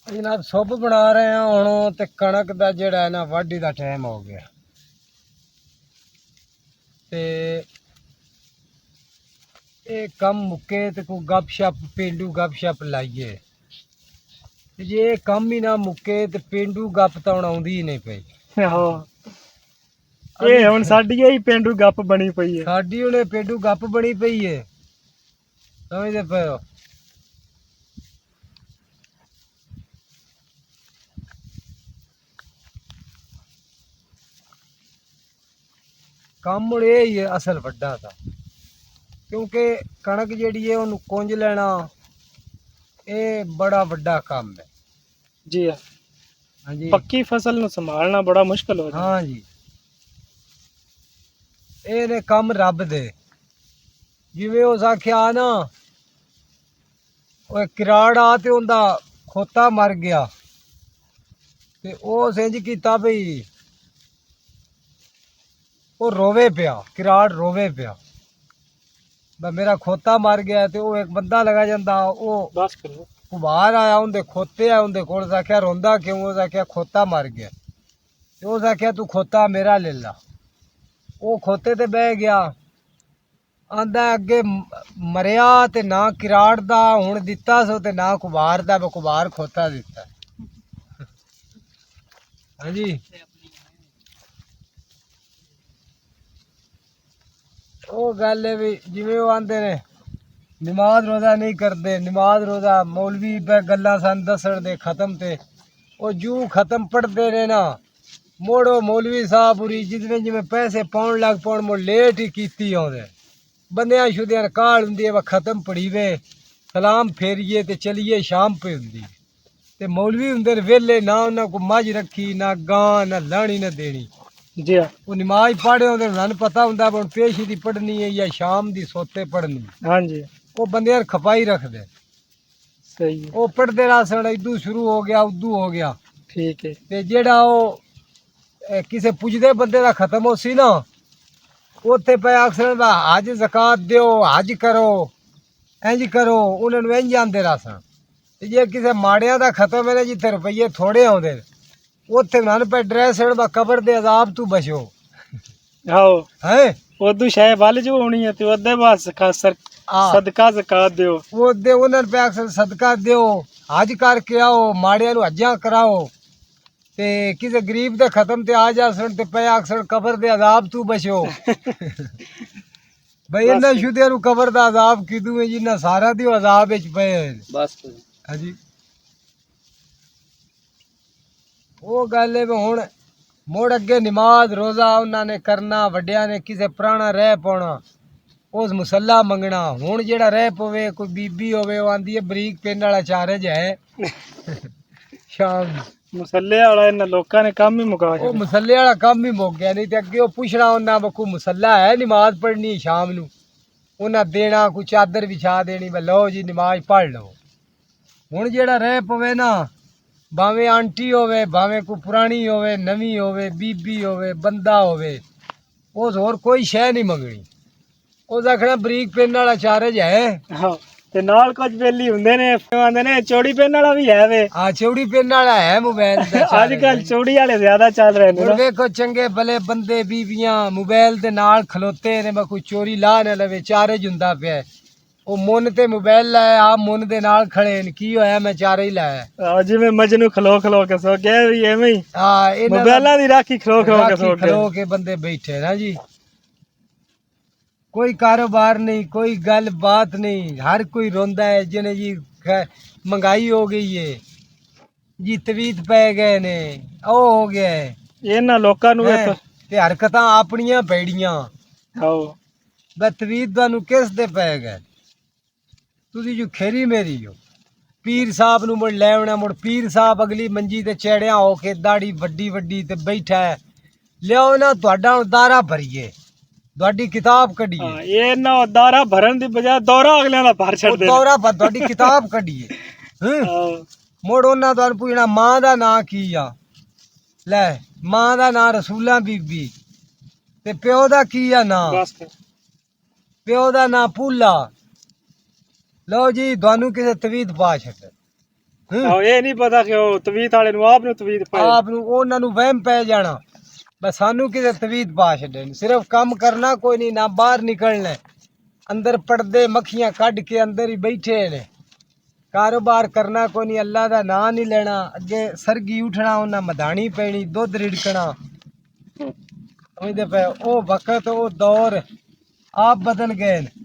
जनाब सुब बना रहे हैं हुण ते कणक दा जेड़ा है ना वाढी दा टाइम हो गया ते ये कम मुक्के ते कोई गपशप पेंडू गपशप लाइए ते जे ये कम ही ना मुक्के ते पेंडू गप तो हुण आउंदी ही नहीं पई। हाँ ये हुण साडी ही पेंडू गप बनी पई है। साडी हुण पेंडू गप बनी पई है, समझदे पे हो। ਕੰਮ ਹੁਣ ਇਹ ਹੀ ਹੈ ਅਸਲ ਵੱਡਾ ਤਾਂ, ਕਿਉਂਕਿ ਕਣਕ ਜਿਹੜੀ ਹੈ ਉਹਨੂੰ ਕੁੰਝ ਲੈਣਾ ਇਹ ਬੜਾ ਵੱਡਾ ਕੰਮ ਹੈ। जी हाँ ਹਾਂਜੀ पक्की फसल ਨੂੰ ਸੰਭਾਲਣਾ ਬੜਾ ਮੁਸ਼ਕਲ ਹੋ ਜਾਂਦਾ। ਹਾਂ ਜੀ, ਇਹ ਨੇ ਕੰਮ ਰੱਬ ਦੇ। ਜਿਵੇਂ ਉਸ ਆਖਿਆ ਨਾ ਉਹ ਕਿਰਾੜ ਆ ਤੇ ਉਹਦਾ ਖੋਤਾ ਮਰ ਗਿਆ ਤੇ ਉਹ ਇੰਜ ਕੀਤਾ ਬਈ ਉਹ ਰੋਵੇ ਪਿਆ, ਕਿਰਾੜ ਰੋਵੇ ਪਿਆ ਬਈ ਮੇਰਾ ਖੋਤਾ ਮਰ ਗਿਆ। ਤੇ ਉਹ ਇੱਕ ਬੰਦਾ ਲਗਾ ਜਾਂਦਾ, ਉਹ ਬਸ ਕਰੋ ਬਾਹਰ ਆਇਆ, ਉਹਦੇ ਖੋਤੇ ਆ ਉਹਦੇ ਕੋਲ। ਆਖਿਆ ਰੋਂਦਾ ਕਿਉਂ? ਉਹ ਆਖਿਆ ਖੋਤਾ ਮਰ ਗਿਆ। ਤੇ ਉਸ ਆਖਿਆ ਤੂੰ ਖੋਤਾ ਮੇਰਾ ਲੈ ਲਾ। ਉਹ ਖੋਤੇ ਤੇ ਬਹਿ ਗਿਆ, ਆਂਦਾ ਅੱਗੇ ਮਰਿਆ ਤੇ ਨਾ ਕਿਰਾੜ ਦਾ ਹੁਣ ਦਿੱਤਾ ਸੋ ਤੇ ਨਾ ਕੁਬਾਰ ਦਾ, ਕੁਬਾਰ ਖੋਤਾ ਦਿੱਤਾ। ਹਾਂਜੀ ਉਹ ਗੱਲ ਹੈ ਵੀ ਜਿਵੇਂ ਉਹ ਆਂਦੇ ਨੇ नमाज रोज़ा नहीं करते, नमाज रोज़ा मौलवी पे गल्ला सन दसण दे खत्म ते वो जू खत्म पढ़ते रहे ना मोड़ो मौलवी साहब पूरी जितने जिमें पैसे पाउन लग पाउन मुड़ लेट ही कीती आउंदे बंदियां शुदियां काल हुंदी है खत्म पढ़ी वे सलाम फेरिए ते चलिए शाम पे हुंदी ते मौलवी हुंदे वेले ना उन्हां को मझ रखी ना गां ना लाणी ना देनी। जी हाँ वो नमाज पढ़े होंदे उन्हां पता हुंदा हुण पेशी दी पढ़नी है या शाम दी सोते पढ़नी। हाँ जी वो बंदे खपाई रखते सही है वो पढ़ते रासन इदू शुरू हो गया उदू हो गया ठीक है ते जेड़ा वो किसे पुजदे बंदे दा खत्म हो सी ना उत्थे पे अक्सर हज ज़कात दियो हज करो इंज करो उन्होंने इंज आंदे रासन। ते जे किसे माड़िया दा खत्म है ना जिथे रुपये थोड़े आउंदे उत्थे उन्होंने पे ड्रेस कबर दे अजाब तू बचो हाँ है उदू शायद बल जो होनी है तो ओदे बाद सदका ज़कात दियो वो दे उन्होंने पे अक्सर सदका दियो हज करके आओ माड़िया नू हजा कराओ ते किसी गरीब दे खत्म ते आ जासन ते पे अक्सर कबर दे अजाब तू बचो भाई इन्ना शुद्धिया नू कबर दा अजाब किदू है जिन्ना सारा दी अजाब विच पे बस हाजी वो गल है हुण मुड़ अगे नमाज रोज़ा उन्होंने करना वड्डिया ने किसे पुराना रह पाना उस मुसला मंगना। हुण जेड़ा रह पवे कोई बीबी होवे वो आंदी है बरीक पिन वाला चारज है शाम मुसल्ले वाला इन लोकां ने काम ही मुका वो छड्या। मुसल्ले वाला काम ही मुक गया। नहीं तो अगे वो पुछना उन्हें बकू मुसला है नमाज पढ़नी शाम नू उन्हें देना कोई चादर विछा देनी भाई लो जी नमाज पढ़ लो। हुण जेड़ा रह पवे ना भावें आंटी होवे भावें कोई पुरानी होवे नवी होवे बीबी होवे बंदा होवे उस होर कोई शह नहीं मंगनी। उस आखना बरीक पिन वाला चारज है हाँ ते नाल कुछ बेली हुंदे ने आंदे ने चौड़ी पिन वाला भी है वे हाँ चौड़ी पिन वाला है मोबाइल आजकल चौड़ी वाले ज्यादा चल रहे ने हुण वेखो चंगे भले बंदे बीबियां मोबाइल दे नाल खलोते ने मैं कोई चोरी ला ना लवे चारज हुंदा पिया वो मुन ते मोबाइल लाया आप मुन दे नाल खड़े ने की होया मैं चारे ही लाया जिवें मजनू खलो खलो के सो गया भी एवें ही हाँ मोबाइलां दी राखी खलो खलो के सो खलो के बंदे बैठे ना जी। कोई कारोबार नहीं कोई गल बात नहीं हर कोई रोंदा है जिन्हें जी महंगाई हो गई है जी तवीत पै गए ने ओ हो गया है इन्हां लोकां नू हैं, ते हरकतां अपनियां पैड़ियां आओ बे तवीत तुहानू किस दे पै गए तुसी जो खेरी मेरी हो। पीर साहब नू मुड़ लै आउणा मुड़ पीर साहब अगली मंजी ते चढ़िया हो के दाढ़ी वड्डी वड्डी ते बैठा है लियाओ ना तुहाडा हुण दारा भरीए तुहाडी किताब कड्ढिए हाँ ये ना दारा भरन दी बजाय दौरा अगलियां दा भर छड्डदे ने। दौरा पर तुहाडी किताब कड्ढिए आओ मुड़ उन्हां तुहानू पुछना मां दा नां की आ लै मां दा नां रसूलां बीबी ते प्यो दा की आ नां बस प्यो दा नां भूला। लो जी तुहानू किसे तवीत पा छड्डे ਆਹੋ ਇਹ ਨਹੀਂ ਪਤਾ ਕਿ ਉਹ ਤਵੀਤ ਵਾਲੇ ਨੂੰ ਆਪ ਨੂੰ ਤਵੀਤ ਪਾਏ ਆਪ ਨੂੰ ਉਹਨਾਂ ਨੂੰ ਵਹਿਮ ਪੈ ਜਾਣਾ ਬਸ ਸਾਨੂੰ ਕਿਤੇ ਤਵੀਤ ਪਾ ਛੱਡਣ ਸਿਰਫ ਕੰਮ ਕਰਨਾ ਕੋਈ ਨਹੀਂ ਨਾ ਬਾਹਰ ਨਿਕਲਣਾ ਅੰਦਰ ਪੜਦੇ ਮੱਖੀਆਂ ਕੱਢ ਕੇ ਅੰਦਰ ਹੀ ਬੈਠੇ ਨੇ ਕਾਰੋਬਾਰ ਕਰਨਾ ਕੋਈ ਨਹੀਂ ਅੱਲਾ ਦਾ ਨਾਂ ਨਹੀਂ ਲੈਣਾ ਅੱਗੇ ਸਰਗੀ ਉਠਣਾ ਉਹਨਾਂ ਮਧਾਣੀ ਪੈਣੀ ਦੁੱਧ ਰਿੜਕਣਾ ਸਮਝਦੇ ਪਏ ਉਹ ਵਕਤ ਉਹ ਦੌਰ ਆਪ ਬਦਲ ਗਏ ਨੇ